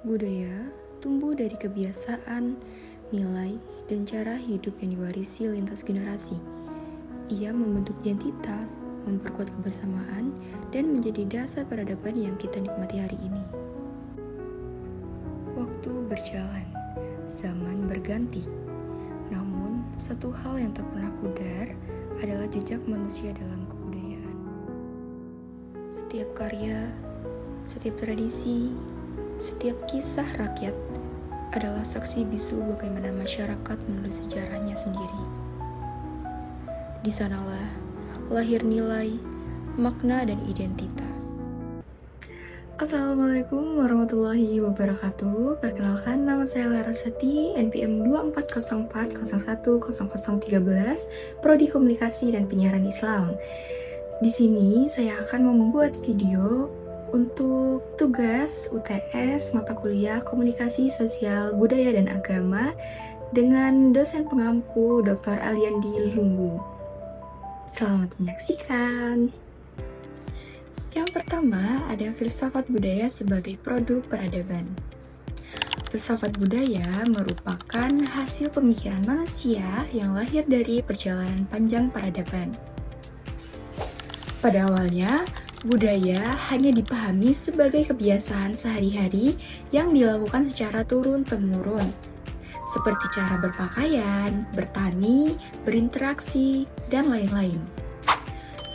Budaya tumbuh dari kebiasaan, nilai, dan cara hidup yang diwarisi lintas generasi. Ia membentuk identitas, memperkuat kebersamaan, dan menjadi dasar peradaban yang kita nikmati hari ini. Waktu berjalan, zaman berganti. Namun, satu hal yang tak pernah pudar adalah jejak manusia dalam kebudayaan. Setiap karya, setiap tradisi, setiap kisah rakyat adalah saksi bisu bagaimana masyarakat menulis sejarahnya sendiri. Di sanalah lahir nilai, makna, dan identitas. Assalamualaikum warahmatullahi wabarakatuh. Perkenalkan, nama saya Larasati, NPM 2404010013, Prodi Komunikasi dan Penyiaran Islam. Di sini saya akan membuat video untuk tugas UTS mata kuliah Komunikasi Sosial Budaya dan Agama dengan dosen pengampu Dr. Aliandi Lumbu. Selamat menyaksikan. Yang pertama ada filsafat budaya sebagai produk peradaban. Filsafat budaya merupakan hasil pemikiran manusia yang lahir dari perjalanan panjang peradaban. Pada awalnya, budaya hanya dipahami sebagai kebiasaan sehari-hari yang dilakukan secara turun-temurun, seperti cara berpakaian, bertani, berinteraksi, dan lain-lain.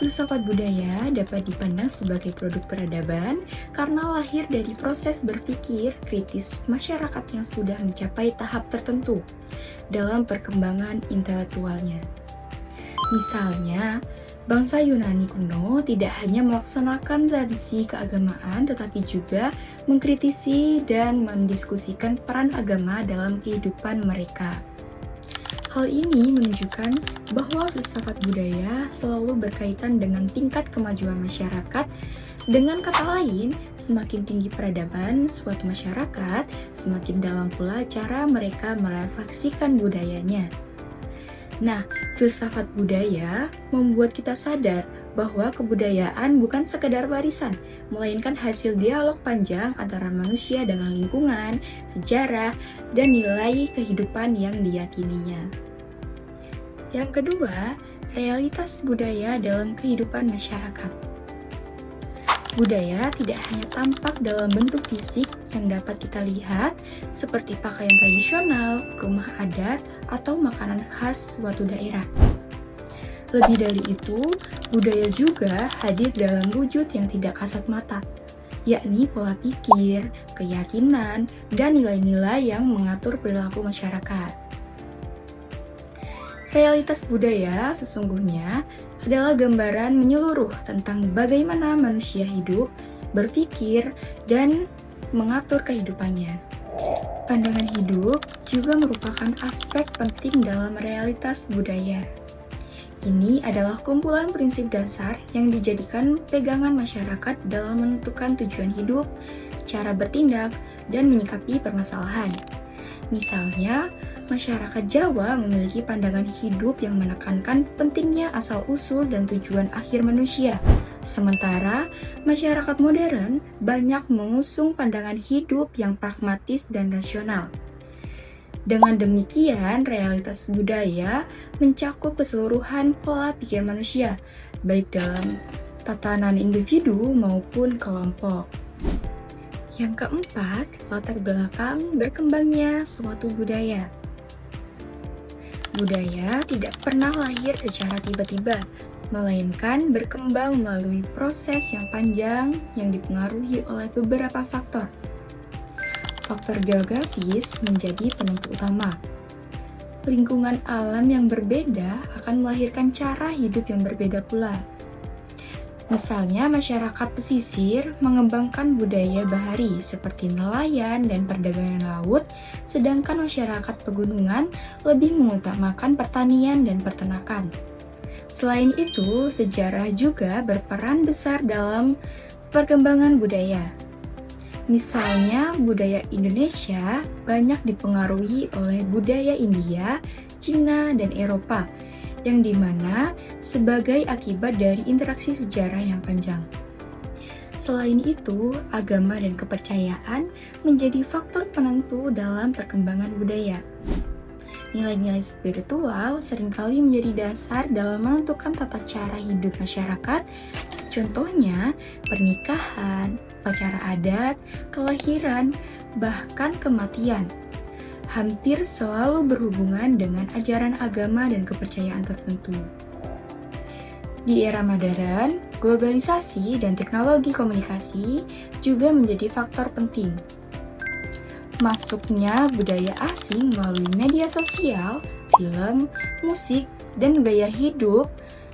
Filsafat budaya dapat dipandang sebagai produk peradaban karena lahir dari proses berpikir kritis masyarakat yang sudah mencapai tahap tertentu dalam perkembangan intelektualnya. Misalnya, bangsa Yunani kuno tidak hanya melaksanakan tradisi keagamaan tetapi juga mengkritisi dan mendiskusikan peran agama dalam kehidupan mereka. Hal ini menunjukkan bahwa filsafat budaya selalu berkaitan dengan tingkat kemajuan masyarakat. Dengan kata lain, semakin tinggi peradaban suatu masyarakat, semakin dalam pula cara mereka merefleksikan budayanya. Nah, filsafat budaya membuat kita sadar bahwa kebudayaan bukan sekedar warisan, melainkan hasil dialog panjang antara manusia dengan lingkungan, sejarah, dan nilai kehidupan yang diyakininya. Yang kedua, realitas budaya dalam kehidupan masyarakat. Budaya tidak hanya tampak dalam bentuk fisik yang dapat kita lihat, seperti pakaian tradisional, rumah adat, atau makanan khas suatu daerah. Lebih dari itu, budaya juga hadir dalam wujud yang tidak kasat mata, yakni pola pikir, keyakinan, dan nilai-nilai yang mengatur perilaku masyarakat. Realitas budaya sesungguhnya adalah gambaran menyeluruh tentang bagaimana manusia hidup, berpikir, dan mengatur kehidupannya. Pandangan hidup juga merupakan aspek penting dalam realitas budaya. Ini adalah kumpulan prinsip dasar yang dijadikan pegangan masyarakat dalam menentukan tujuan hidup, cara bertindak, dan menyikapi permasalahan. Misalnya, masyarakat Jawa memiliki pandangan hidup yang menekankan pentingnya asal-usul dan tujuan akhir manusia. Sementara, masyarakat modern banyak mengusung pandangan hidup yang pragmatis dan rasional. Dengan demikian, realitas budaya mencakup keseluruhan pola pikir manusia, baik dalam tatanan individu maupun kelompok. Yang keempat, latar belakang berkembangnya suatu budaya. Budaya tidak pernah lahir secara tiba-tiba, melainkan berkembang melalui proses yang panjang yang dipengaruhi oleh beberapa faktor. Faktor geografis menjadi penentu utama. Lingkungan alam yang berbeda akan melahirkan cara hidup yang berbeda pula. Misalnya, masyarakat pesisir mengembangkan budaya bahari seperti nelayan dan perdagangan laut, sedangkan masyarakat pegunungan lebih mengutamakan pertanian dan peternakan. Selain itu, sejarah juga berperan besar dalam perkembangan budaya. Misalnya, budaya Indonesia banyak dipengaruhi oleh budaya India, Cina, dan Eropa, yang dimana sebagai akibat dari interaksi sejarah yang panjang. Selain itu, agama dan kepercayaan menjadi faktor penentu dalam perkembangan budaya. Nilai-nilai spiritual seringkali menjadi dasar dalam menentukan tata cara hidup masyarakat. Contohnya, pernikahan, upacara adat, kelahiran, bahkan kematian. Hampir selalu berhubungan dengan ajaran agama dan kepercayaan tertentu. Di era modern, globalisasi dan teknologi komunikasi juga menjadi faktor penting. Masuknya budaya asing melalui media sosial, film, musik, dan gaya hidup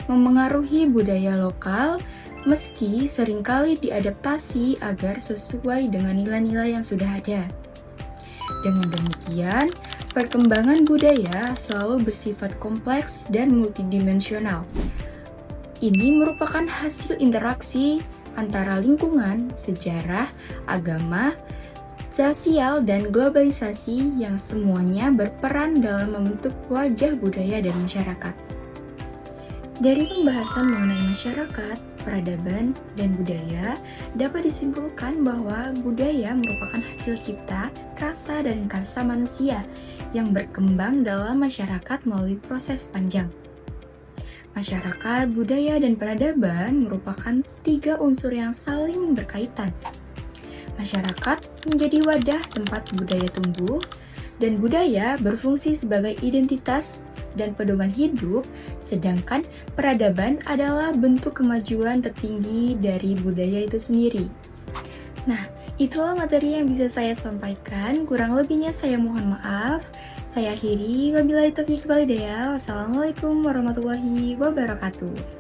memengaruhi budaya lokal meski seringkali diadaptasi agar sesuai dengan nilai-nilai yang sudah ada. Dengan demikian, perkembangan budaya selalu bersifat kompleks dan multidimensional. Ini merupakan hasil interaksi antara lingkungan, sejarah, agama, sosial, dan globalisasi yang semuanya berperan dalam membentuk wajah budaya dan masyarakat. Dari pembahasan mengenai masyarakat, peradaban, dan budaya, dapat disimpulkan bahwa budaya merupakan hasil cipta, rasa, dan karsa manusia yang berkembang dalam masyarakat melalui proses panjang. Masyarakat, budaya, dan peradaban merupakan 3 unsur yang saling berkaitan. Masyarakat menjadi wadah tempat budaya tumbuh, dan budaya berfungsi sebagai identitas dan pedoman hidup, sedangkan peradaban adalah bentuk kemajuan tertinggi dari budaya itu sendiri. Nah, itulah materi yang bisa saya sampaikan, kurang lebihnya saya mohon maaf. Saya akhiri, wabillahi taufiq wal hidayah. Wassalamualaikum warahmatullahi wabarakatuh.